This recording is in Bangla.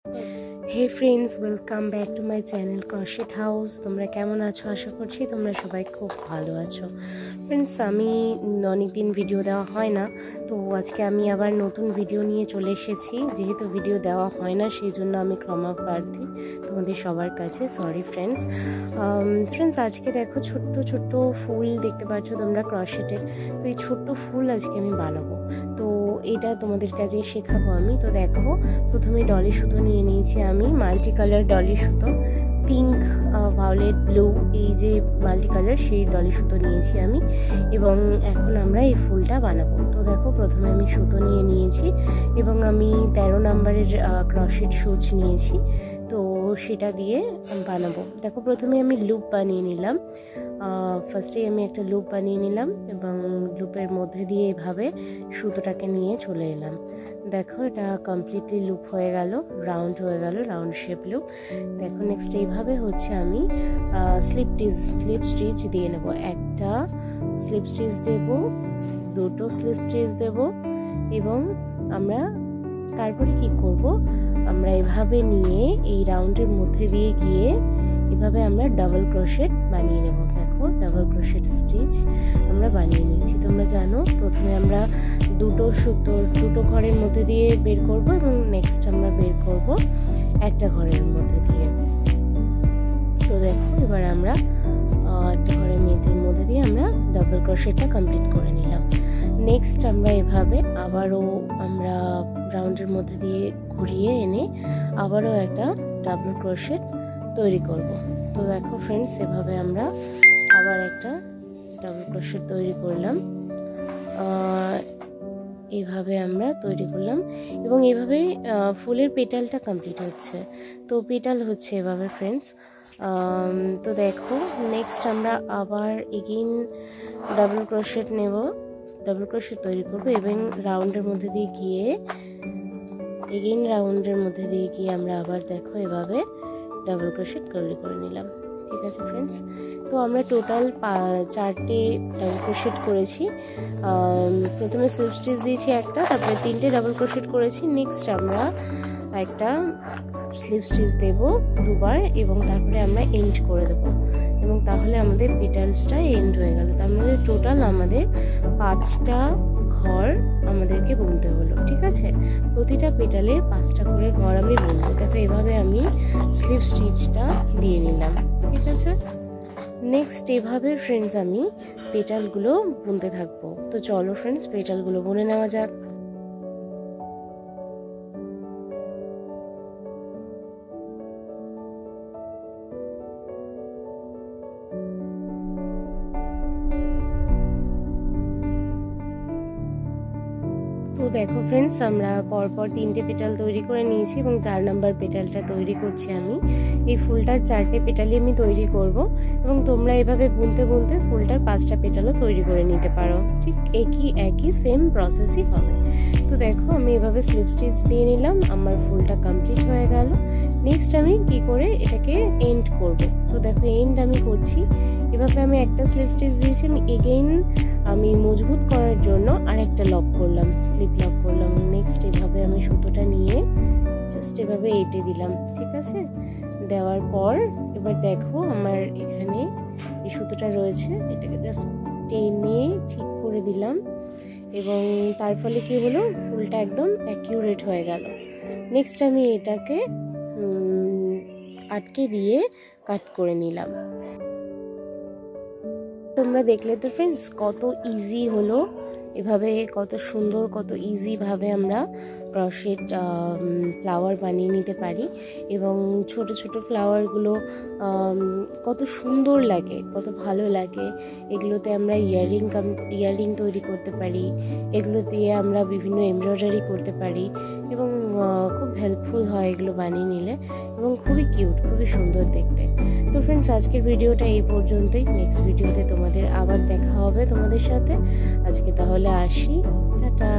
Hey friends, welcome back to my channel Crochet House. তোমরা কেমন আছো? আশা করছি তোমরা সবাই খুব ভালো আছো। ফ্রেন্ডস, আমি অনেক দিন ভিডিও দেওয়া হয় না, তো আজকে আমি আবার নতুন ভিডিও নিয়ে চলে এসেছি। যেহেতু ভিডিও দেওয়া হয় না সেই জন্য আমি ক্ষমা প্রার্থী তোমাদের সবার কাছে, সরি ফ্রেন্ডস। আজকে দেখো ছোট্ট ছোট্ট ফুল দেখতে পাচ্ছ তোমরা ক্রশেটের। তো এই ছোট্ট ফুল আজকে আমি বানাবো, তো এটা তোমাদের কাছে শেখাবো আমি। তো দেখো, প্রথমে ডলি সুতো নিয়ে নিয়েছি আমি, মাল্টি কালার ডলি সুতো, পিঙ্ক, ভায়োলেট, ব্লু, এই যে মাল্টি কালার সেই ডলি সুতো নিয়েছি আমি। এবং এখন আমরা এই ফুলটা বানাবো। তো দেখো, প্রথমে আমি সুতো নিয়ে নিয়েছি এবং আমি 13 নম্বরের ক্রশেট সুচ নিয়েছি, তো সেটা দিয়ে বানাবো। দেখো, প্রথমে আমি লুপ বানিয়ে নিলাম। ফার্স্টেই আমি একটা লুপ বানিয়ে নিলাম এবং লুপের মধ্যে দিয়ে এভাবে সুতোটাকে নিয়ে চলে এলাম। দেখো, এটা কমপ্লিটলি লুপ হয়ে গেল, রাউন্ড হয়ে গেল, রাউন্ড শেপ লুপ। দেখো, নেক্সট এইভাবে হচ্ছে আমি স্লিপ স্টিচ দিয়ে নেব। একটা স্লিপ স্টিচ দেব, দুটো স্লিপ স্টিচ দেব এবং আমরা তারপরে কি করব, আমরা এভাবে নিয়ে এই রাউন্ডের মধ্যে দিয়ে গিয়ে এভাবে আমরা ডাবল ক্রোশেট বানিয়ে নেব। দেখো, ডাবল ক্রোশেট স্টিচ আমরা বানিয়ে নিচ্ছি। তোমরা জানো, প্রথমে আমরা দুটো ঘরের মধ্যে দিয়ে বের করব এবং নেক্সট আমরা বের করব একটা ঘরের মধ্যে দিয়ে। তো দেখো, এবার আমরা একটা ঘরের মধ্যে দিয়ে আমরা ডাবল ক্রোশেটটা কমপ্লিট করে নিলাম। নেক্সট আমরা এভাবে আবারও আমরা রাউন্ডের মধ্যে দিয়ে ঘুরিয়ে এনে আবারও একটা ডাবল ক্রোশেট তৈরি করব। তো দেখো ফ্রেন্ডস, এভাবে আমরা আবার একটা ডাবল ক্রোশেট তৈরি করলাম। এইভাবে আমরা তৈরি করলাম এবং এইভাবে ফুলের পেটালটা কমপ্লিট হচ্ছে। তো পেটাল হচ্ছে এভাবে ফ্রেন্ডস। তো দেখো, নেক্সট আমরা আবার এগেইন ডাবল ক্রোশেট নেব, ডাবল ক্রোশেট তৈরি করব এবং রাউন্ডের মধ্যে দিয়ে গিয়ে আমরা আবার দেখো এভাবে ডাবল ক্রোশেট তৈরি করে নিলাম। ঠিক আছে ফ্রেন্ডস, তো আমরা টোটাল 4টে ডাবল ক্রোশেট করেছি। প্রথমে স্লিপ স্টিচ দিয়েছি একটা, তারপরে 3টে ডাবল ক্রোশেট করেছি। নেক্সট আমরা একটা স্লিপ স্টিচ দেব দুবার এবং তারপরে আমরা এন্ড করে দেব এবং তাহলে আমাদের পেটালসটা এন্ড হয়ে গেল। তার মধ্যে টোটাল আমাদের 5টা ঘর আমাদেরকে বুনতে হলো। ঠিক আছে, প্রতিটা পেটালের 5টা করে ঘর আমি বুনবো। দেখো, এভাবে আমি স্লিপ স্টিচটা দিয়ে নিলাম। ঠিক আছে, নেক্সট এভাবে ফ্রেন্ডস আমি পেটালগুলো বুনতে থাকবো। তো চলো ফ্রেন্ডস, পেটালগুলো বুনে নেওয়া যাক। তো দেখো ফ্রেন্ডস, আমরা পরপর 3টে পেটাল তৈরি করে নিয়েছি এবং 4 নম্বর পেটালটা তৈরি করছি আমি। এই ফুলটার 4টে পেটালই আমি তৈরি করব এবং তোমরা এভাবে বুনতে বুনতে ফুলটার 5টা পেটালও তৈরি করে নিতে পারো। ঠিক একই সেম প্রসেসই হবে। তো দেখো, আমি এভাবে স্লিপ স্টিচ দিয়ে নিলাম, আমার ফুলটা কমপ্লিট হয়ে গেল। নেক্সট আমি কি করে এটাকে এন্ড করব। তো দেখো, এন্ড আমি করছি এভাবে। আমি একটা স্লিপ স্টিচ দিয়েছি, আমি এগেইন আমি মজবুত করার জন্য আরেকটা লক করলাম, স্লিপ লক করলাম। নেক্সট এভাবে আমি সুতোটা নিয়ে জাস্ট এভাবে এঁটে দিলাম। ঠিক আছে, দেওয়ার পর এবার দেখো আমার এখানে এই সুতোটা রয়েছে, এটাকে জাস্ট টেনে ঠিক করে দিলাম এবং তার ফলে কি হলো, ফুলটা একদম অ্যাকিউরেট হয়ে গেল। নেক্সট আমি এটাকে আটকে দিয়ে কাট করে নিলাম। তোমরা দেখলে তো ফ্রেন্ডস, কত ইজি হলো, এভাবে কত সুন্দর, কত ইজিভাবে আমরা ক্রশেট ফ্লাওয়ার বানিয়ে নিতে পারি এবং ছোট ছোট ফ্লাওয়ারগুলো কত সুন্দর লাগে, কত ভালো লাগে। এগুলোতে আমরা ইয়াররিং তৈরি করতে পারি, এগুলো দিয়ে আমরা বিভিন্ন এমব্রয়ডারি করতে পারি এবং খুব হেল্পফুল হয় এগুলো বানিয়ে নিলে এবং খুবই কিউট, খুবই সুন্দর দেখতে। তো ফ্রেন্ডস, আজকের ভিডিওটা এই পর্যন্তই। নেক্সট ভিডিওতে তোমাদের আবার দেখা হবে তোমাদের সাথে। আজকে তাহলে আসি, টাটা।